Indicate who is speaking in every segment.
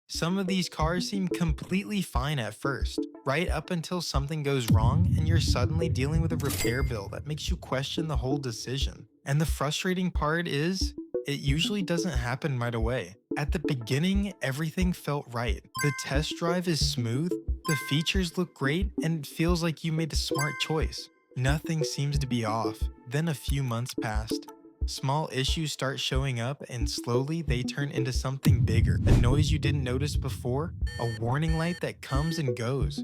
Speaker 1: Some of these cars seem completely fine at first, right up until something goes wrong and you're suddenly dealing with a repair bill that makes you question the whole decision. And the frustrating part is, it usually doesn't happen right away. At the beginning, everything felt right. The test drive is smooth, the features look great, and it feels like you made a smart choice. Nothing seems to be off. Then a few months passed. Small issues start showing up and slowly they turn into something bigger. A noise you didn't notice before, a warning light that comes and goes.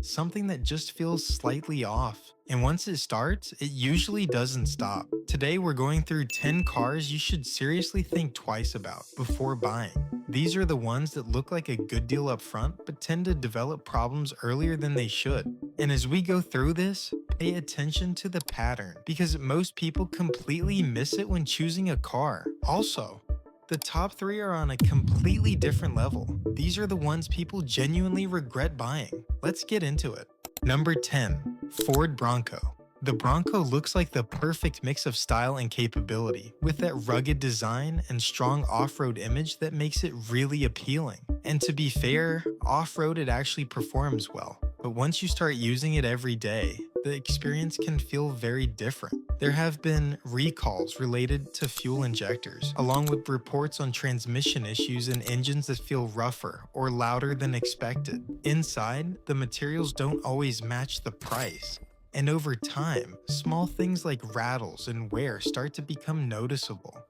Speaker 1: Something that just feels slightly off. And once it starts, it usually doesn't stop. Today we're going through 10 cars you should seriously think twice about before buying. These are the ones that look like a good deal up front but tend to develop problems earlier than they should. And as we go through this, pay attention to the pattern because most people completely miss it when choosing a car. Also, the top 3 are on a completely different level. These are the ones people genuinely regret buying. Let's get into it. Number 10. Ford Bronco. The Bronco looks like the perfect mix of style and capability, with that rugged design and strong off-road image that makes it really appealing. And to be fair, off-road it actually performs well. But once you start using it every day, the experience can feel very different. There have been recalls related to fuel injectors, along with reports on transmission issues and engines that feel rougher or louder than expected. Inside, the materials don't always match the price. And over time, small things like rattles and wear start to become noticeable.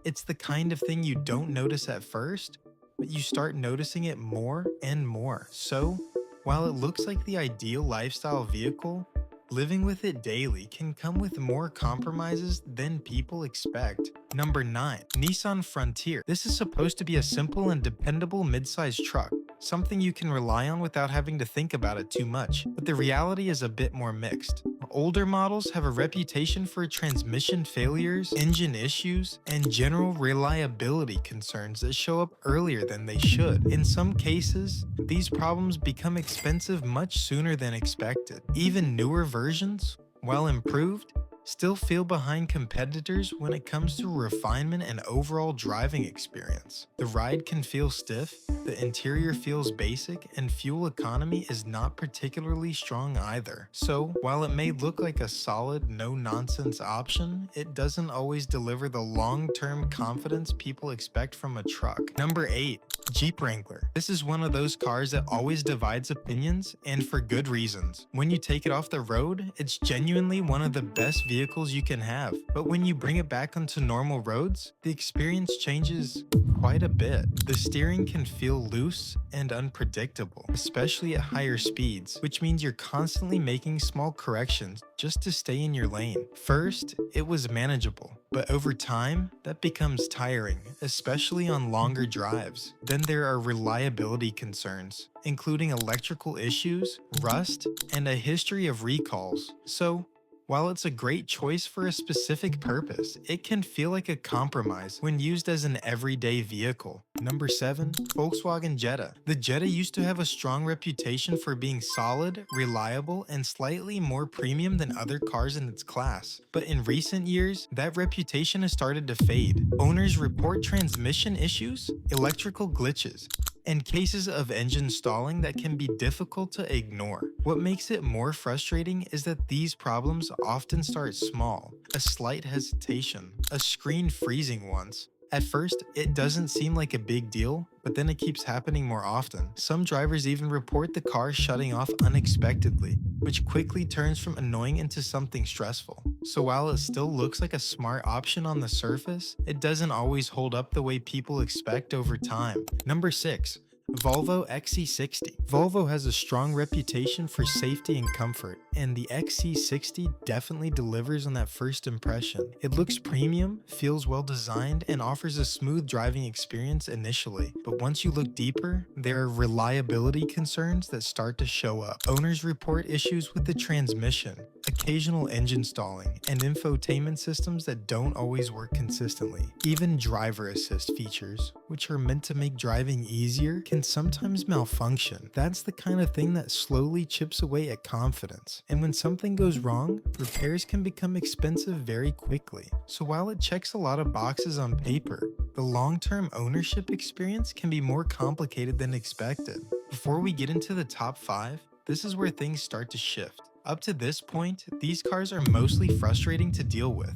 Speaker 1: It's the kind of thing you don't notice at first, but you start noticing it more and more. So, while it looks like the ideal lifestyle vehicle, living with it daily can come with more compromises than people expect. Number 9. Nissan Frontier. This is supposed to be a simple and dependable mid-sized truck, something you can rely on without having to think about it too much, but the reality is a bit more mixed. Older models have a reputation for transmission failures, engine issues, and general reliability concerns that show up earlier than they should. In some cases, these problems become expensive much sooner than expected. Even newer versions, while improved, still feel behind competitors when it comes to refinement and overall driving experience. The ride can feel stiff, the interior feels basic, and fuel economy is not particularly strong either. So, while it may look like a solid, no-nonsense option, it doesn't always deliver the long-term confidence people expect from a truck. Number 8. Jeep Wrangler. This is one of those cars that always divides opinions, and for good reasons. When you take it off the road, it's genuinely one of the best vehicles you can have. But when you bring it back onto normal roads, the experience changes quite a bit. The steering can feel loose and unpredictable, especially at higher speeds, which means you're constantly making small corrections just to stay in your lane. First, it was manageable, but over time, that becomes tiring, especially on longer drives. Then there are reliability concerns, including electrical issues, rust, and a history of recalls. So, while it's a great choice for a specific purpose, it can feel like a compromise when used as an everyday vehicle. Number 7. Volkswagen Jetta. The Jetta used to have a strong reputation for being solid, reliable, and slightly more premium than other cars in its class. But in recent years, that reputation has started to fade. Owners report transmission issues, electrical glitches, and cases of engine stalling that can be difficult to ignore. What makes it more frustrating is that these problems often start small. A slight hesitation, a screen freezing once. At first, it doesn't seem like a big deal, but then it keeps happening more often. Some drivers even report the car shutting off unexpectedly, which quickly turns from annoying into something stressful. So while it still looks like a smart option on the surface, it doesn't always hold up the way people expect over time. Number 6. Volvo XC60. Volvo has a strong reputation for safety and comfort, and the XC60 definitely delivers on that first impression. It looks premium, feels well designed, and offers a smooth driving experience initially, but once you look deeper, there are reliability concerns that start to show up. Owners report issues with the transmission, occasional engine stalling, and infotainment systems that don't always work consistently. Even driver assist features, which are meant to make driving easier, can sometimes malfunction. That's the kind of thing that slowly chips away at confidence. And when something goes wrong, repairs can become expensive very quickly. So while it checks a lot of boxes on paper, the long-term ownership experience can be more complicated than expected. Before we get into the top 5, this is where things start to shift. Up to this point, these cars are mostly frustrating to deal with.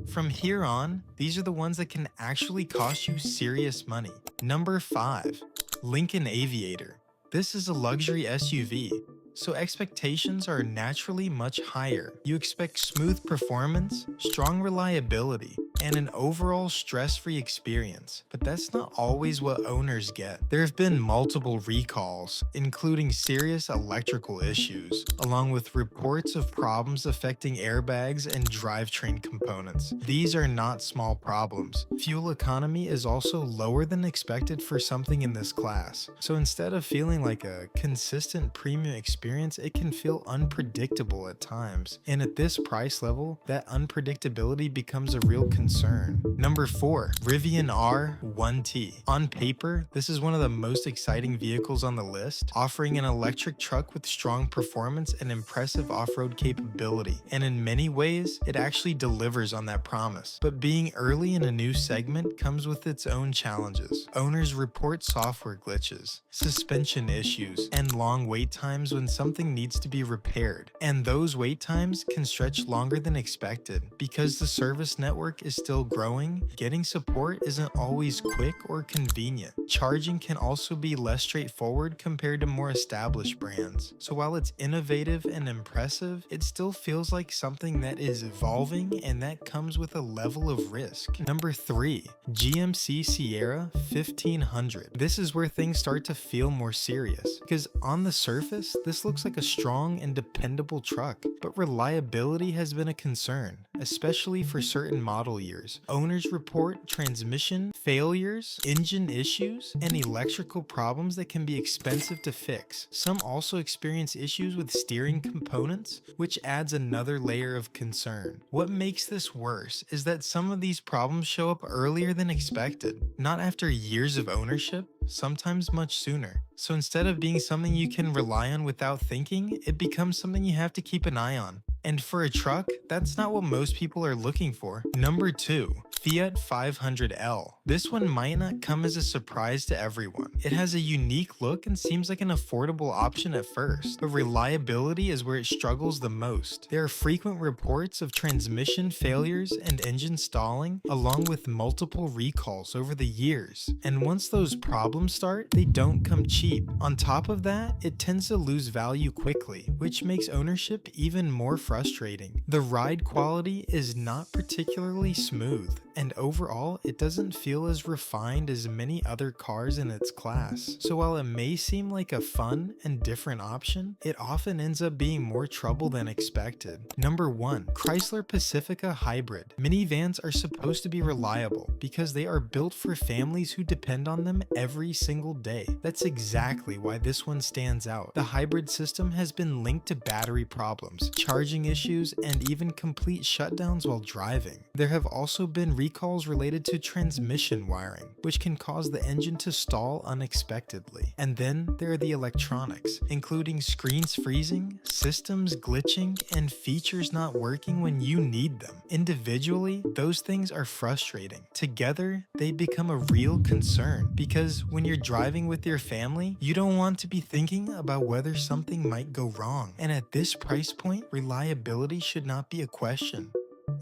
Speaker 1: From here on, these are the ones that can actually cost you serious money. Number 5. Lincoln Aviator. This is a luxury SUV, so expectations are naturally much higher. You expect smooth performance, strong reliability, and an overall stress-free experience, but that's not always what owners get. There have been multiple recalls, including serious electrical issues, along with reports of problems affecting airbags and drivetrain components. These are not small problems. Fuel economy is also lower than expected for something in this class, so instead of feeling like a consistent premium experience, it can feel unpredictable at times. And at this price level, that unpredictability becomes a real concern. Number 4. Rivian R1T. On paper, this is one of the most exciting vehicles on the list, offering an electric truck with strong performance and impressive off-road capability. And in many ways, it actually delivers on that promise. But being early in a new segment comes with its own challenges. Owners report software glitches, suspension issues, and long wait times when something needs to be repaired. And those wait times can stretch longer than expected. Because the service network is still growing, getting support isn't always quick or convenient. Charging can also be less straightforward compared to more established brands. So while it's innovative and impressive, it still feels like something that is evolving, and that comes with a level of risk. Number 3. GMC Sierra 1500. This is where things start to feel more serious, because on the surface, this looks like a strong and dependable truck, but reliability has been a concern, especially for certain model years. Owners report transmission failures, engine issues, and electrical problems that can be expensive to fix. Some also experience issues with steering components, which adds another layer of concern. What makes this worse is that some of these problems show up earlier than expected, not after years of ownership, sometimes much sooner. So instead of being something you can rely on without thinking, it becomes something you have to keep an eye on. And for a truck, that's not what most people are looking for. Number 2. Fiat 500L. This one might not come as a surprise to everyone. It has a unique look and seems like an affordable option at first, but reliability is where it struggles the most. There are frequent reports of transmission failures and engine stalling, along with multiple recalls over the years. And once those problems start, they don't come cheap. On top of that, it tends to lose value quickly, which makes ownership even more frustrating. The ride quality is not particularly smooth, and overall, it doesn't feel as refined as many other cars in its class. So while it may seem like a fun and different option, it often ends up being more trouble than expected. Number 1. Chrysler Pacifica Hybrid. Minivans are supposed to be reliable because they are built for families who depend on them every single day. That's exactly why this one stands out. The hybrid system has been linked to battery problems, charging issues, and even complete shutdowns while driving. There have also been recalls related to transmission wiring, which can cause the engine to stall unexpectedly. And then there are the electronics, including screens freezing, systems glitching, and features not working when you need them. Individually, those things are frustrating. Together, they become a real concern, because when you're driving with your family, you don't want to be thinking about whether something might go wrong. And at this price point, reliability should not be a question.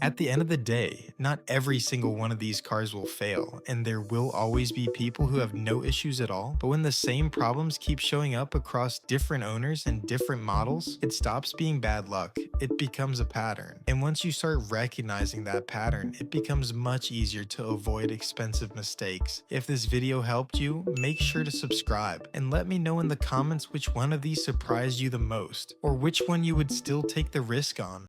Speaker 1: At the end of the day, not every single one of these cars will fail, and there will always be people who have no issues at all, but when the same problems keep showing up across different owners and different models, it stops being bad luck, it becomes a pattern. And once you start recognizing that pattern, it becomes much easier to avoid expensive mistakes. If this video helped you, make sure to subscribe, and let me know in the comments which one of these surprised you the most, or which one you would still take the risk on.